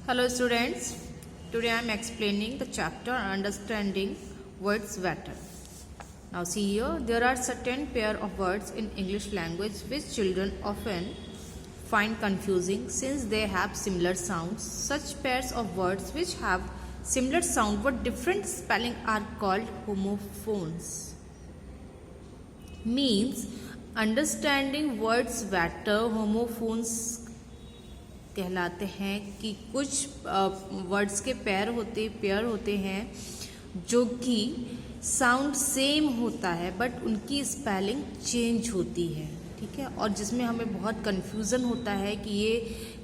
Hello students, today I am explaining the chapter Understanding Words Better. Now see here, there are certain pair of words in English language which children often find confusing since they have similar sounds. Such pairs of words which have similar sound but different spelling are called homophones. Means understanding words better, homophones कहलाते हैं कि कुछ words के pair होते हैं जो कि sound same होता है बट उनकी स्पेलिंग चेंज होती है, ठीक है, और जिसमें हमें बहुत कन्फ्यूज़न होता है कि ये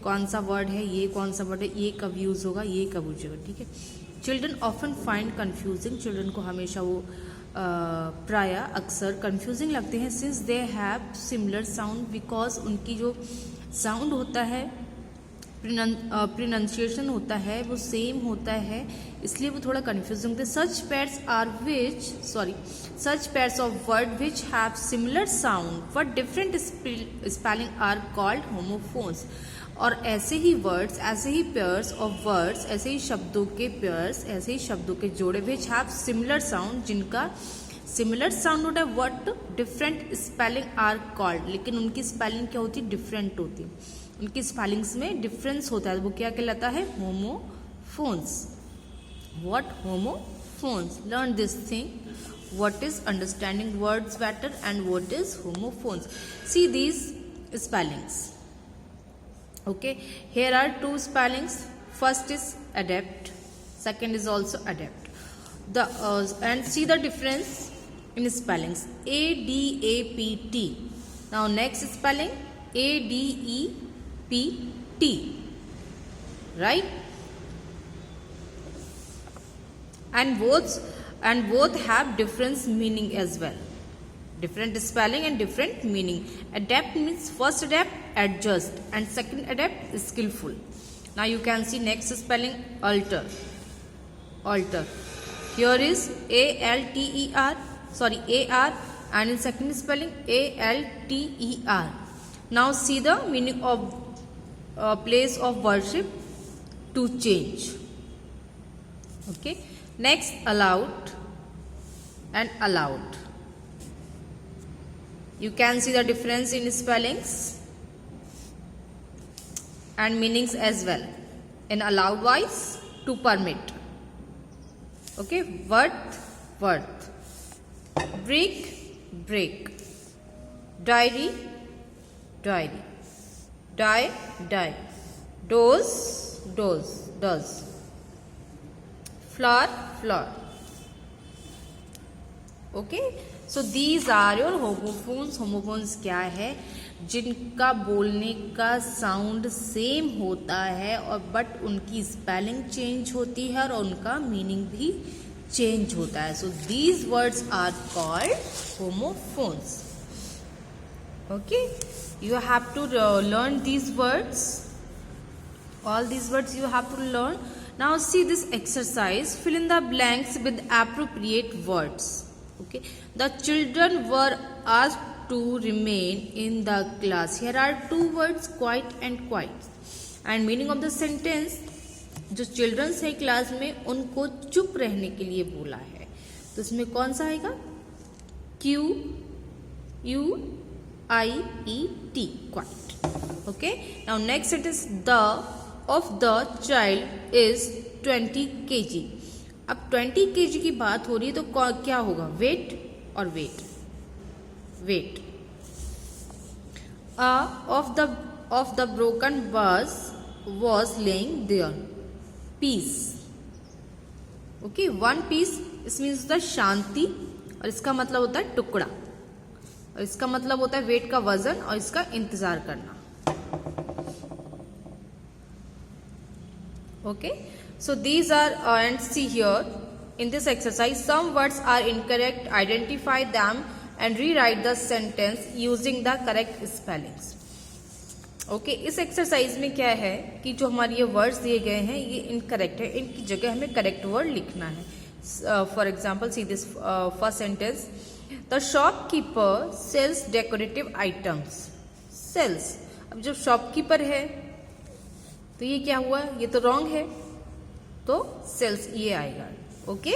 कौन सा वर्ड है, ये कौन सा वर्ड है, ये कब यूज़ होगा, ये कब यूज होगा, ठीक है. Children often find confusing, children को हमेशा वो प्राय अक्सर कन्फ्यूजिंग लगते हैं since they have similar sound, because उनकी जो साउंड होता है, प्रोनाउंसिएशन होता है, वो सेम होता है, इसलिए वो थोड़ा कन्फ्यूजिंग होते हैं. Such pairs of word which have similar sound but different spelling are called homophones. और ऐसे ही वर्ड्स, ऐसे ही पेयर्स ऑफ वर्ड्स, ऐसे ही शब्दों के पेयर्स, ऐसे ही शब्दों के जोड़े विच हैव सिमिलर साउंड, जिनका सिमिलर साउंड होता है but different spelling are called, लेकिन उनकी स्पेलिंग क्या होती है, डिफरेंट होती है, उनकी स्पेलिंग्स में डिफरेंस होता है, वो क्या कहलाता है, homophones. What homophones, learn this thing, what is understanding words better and what is homophones. See these spellings. Okay, here are two spellings. First is adapt, second is also adapt. And see the difference in spellings. ADAPT. Now next spelling ADEPT, right? And both have different meaning as well. Different spelling and different meaning. Adapt means first adapt, adjust, and second adapt, skillful. Now you can see next spelling alter. Here is ALTER, AR, and in second spelling ALTER. Now see the meaning of place of worship, to change. Okay. Next allowed and allowed. You can see the difference in spellings and meanings as well. In allowed wise, to permit. Okay, worth. Break. Diary. Die. Does. Floor. Okay, so these are your homophones. Homophones क्या है, जिनका बोलने का sound same होता है और but उनकी spelling change होती है और उनका मीनिंग भी चेंज होता है. So these words are called homophones. Okay, you have to learn these words. All these words you have to learn. Now see this exercise. Fill in the blanks with appropriate words. Okay, the children were asked to remain in the class. Here are two words, quiet and quiet. And meaning of the sentence, जो children है class में उनको चुप रहने के लिए बोला है, तो इसमें कौन सा आएगा, QUIET, quiet. Okay, now next sentence, the of the child is 20 kg. अब 20 kg की बात हो रही है तो क्या होगा, वेट और wait. Of the broken vase was laying there. Piece. Okay, one piece, इस मीन्स होता है शांति और इसका मतलब होता है टुकड़ा, और इसका मतलब होता है वेट का वजन और इसका इंतजार करना. Okay, so these are and see here in this exercise some words are incorrect. Identify them and rewrite the sentence using the correct spellings. Okay, इस एक्सरसाइज में क्या है कि जो हमारे ये वर्ड्स दिए गए हैं ये इनकरेक्ट है, इनकी जगह हमें करेक्ट वर्ड लिखना है. For example see this first sentence, the shopkeeper sells decorative items. Sells, अब जब शॉपकीपर है तो ये क्या हुआ, ये तो रॉन्ग है, तो सेल्स ये आएगा. Okay,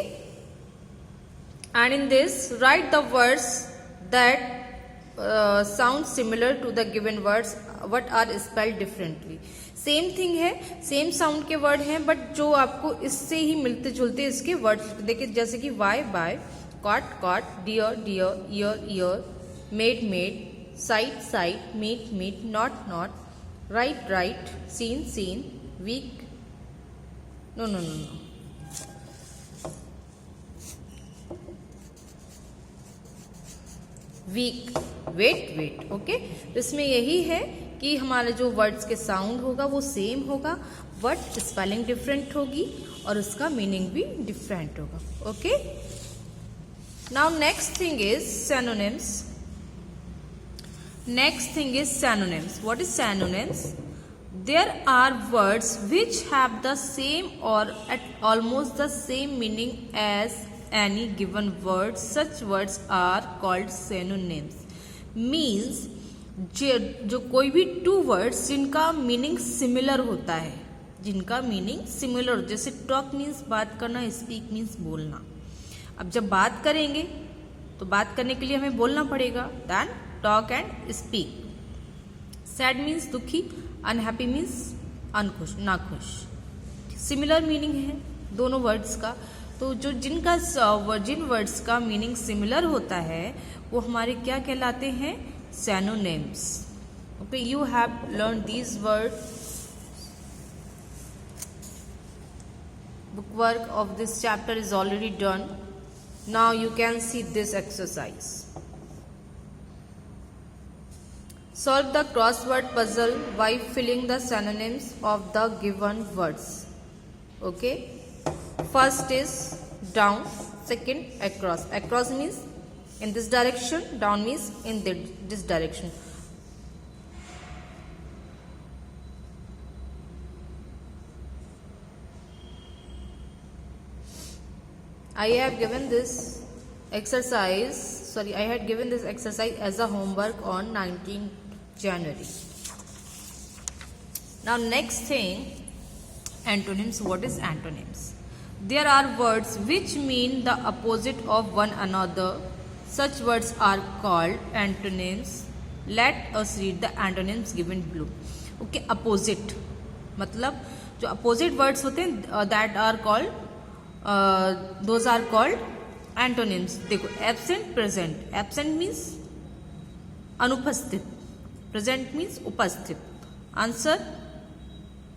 and in this write the words that sound similar to the given words but are spelled differently. Same thing है, सेम साउंड के वर्ड हैं, बट जो आपको इससे ही मिलते जुलते इसके वर्ड्स देखिए, जैसे कि why buy, caught cot, dear deer, ear ear, made maid, sight site, meet meat, not knot, right write, seen scene, week, no no no know, weak, wait weight. Okay, तो इसमें यही है कि हमारे जो वर्ड्स के साउंड होगा वो सेम होगा, बट स्पेलिंग डिफरेंट होगी और उसका मीनिंग भी डिफरेंट होगा. Okay, now next thing is synonyms. Next thing is synonyms. What is synonyms? There are words which have the same or at almost the same meaning as any given word. Such words are called synonyms. Means जो कोई भी two words जिनका meaning similar होता है, जिनका meaning similar, जैसे talk means बात करना, स्पीक मीन्स बोलना. अब जब बात करेंगे तो बात करने के लिए हमें बोलना पड़ेगा, then talk and speak. Sad means दुखी, अनहैप्पी मीन्स अनखुश, नाखुश. सिमिलर मीनिंग है दोनों वर्ड्स का. तो जो जिन वर्ड्स का मीनिंग सिमिलर होता है वो हमारे क्या कहलाते हैं, synonyms. Okay, you have learned these words. Book work of this chapter is already done. Now you can see this exercise. Solve the crossword puzzle by filling the synonyms of the given words. Okay, first is down, second across. Across means in this direction, down means in this direction. I have given this exercise, I had given this exercise as a homework on 19th January. Now next thing, antonyms. What is antonyms? There are words which mean the opposite of one another. Such words are called antonyms. Let us read the antonyms given below. Okay, opposite मतलब जो opposite words होते हैं that are called those are called antonyms. देखो, absent, present. Absent means अनुपस्थित, present means उपस्थित. Answer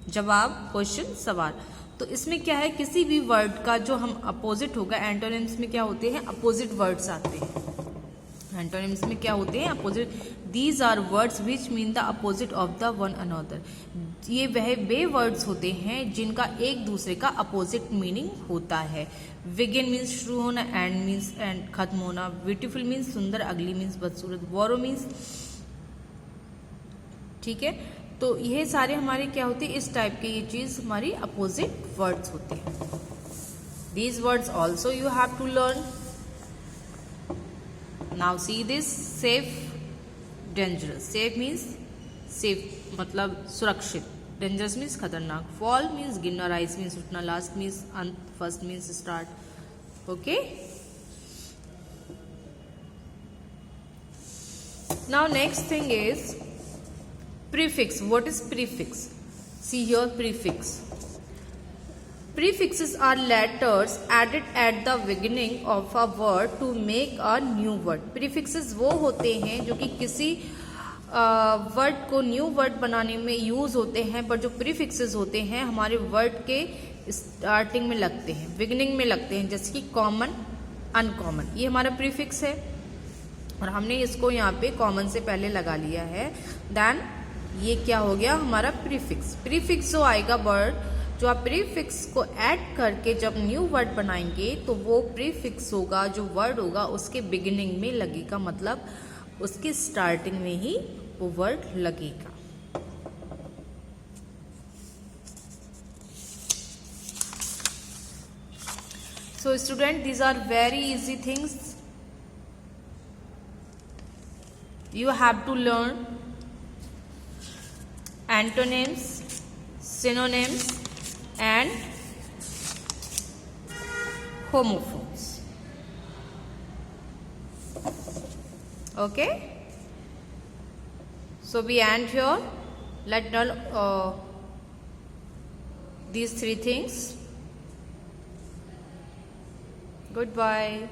जवाब, question, सवाल. तो इसमें क्या है, किसी भी वर्ड का जो हम अपोजिट होगा, एंटोनिम्स में क्या होते हैं, अपोजिट वर्ड्स आते हैं. एंटोनिम्स में क्या होते हैं, opposite. These are words which mean the opposite of the one another. ये वह वे वर्ड्स होते हैं जिनका एक दूसरे का अपोजिट मीनिंग होता है. बिगिन मीन्स शुरू होना, एंड मीन्स एंड खत्म होना, ब्यूटीफुल मीन्स सुंदर, अगली मीन्स बदसूरत, बोरो मीन्स, ठीक है. तो ये सारे हमारे क्या होते हैं, इस टाइप के ये चीज हमारी अपोजिट वर्ड्स होते हैं. These words also you have to learn. Now see this. Safe, dangerous. Safe means safe मतलब सुरक्षित, डेंजरस मीन्स खतरनाक, फॉल मीन्स गिरना, राइज मीन्स उठना, लास्ट मीन्स अंत, first means start. Okay, now next thing is prefix. What is prefix? See here, prefix. Prefixes are letters added at the beginning of a word to make a new word. Prefixes वो होते हैं जो कि किसी word को new word बनाने में use होते हैं, पर जो प्रीफिक्सेस होते हैं हमारे वर्ड के स्टार्टिंग में लगते हैं, बिगिनिंग में लगते हैं, जैसे कि कॉमन, अनकॉमन. ये हमारा प्रीफिक्स है और हमने इसको यहाँ पे कॉमन से पहले लगा लिया है. देन ये क्या हो गया हमारा प्रीफिक्स. प्रीफिक्स जो आएगा वर्ड, जो आप प्रीफिक्स को ऐड करके जब न्यू वर्ड बनाएंगे तो वो प्रीफिक्स होगा, जो वर्ड होगा उसके बिगिनिंग में लगेगा, मतलब उसके स्टार्टिंग में ही वो वर्ड लगेगा. So student, these are very easy things you have to learn. Antonyms, synonyms and homophones. Okay, so we end here. Let learn these three things. Goodbye.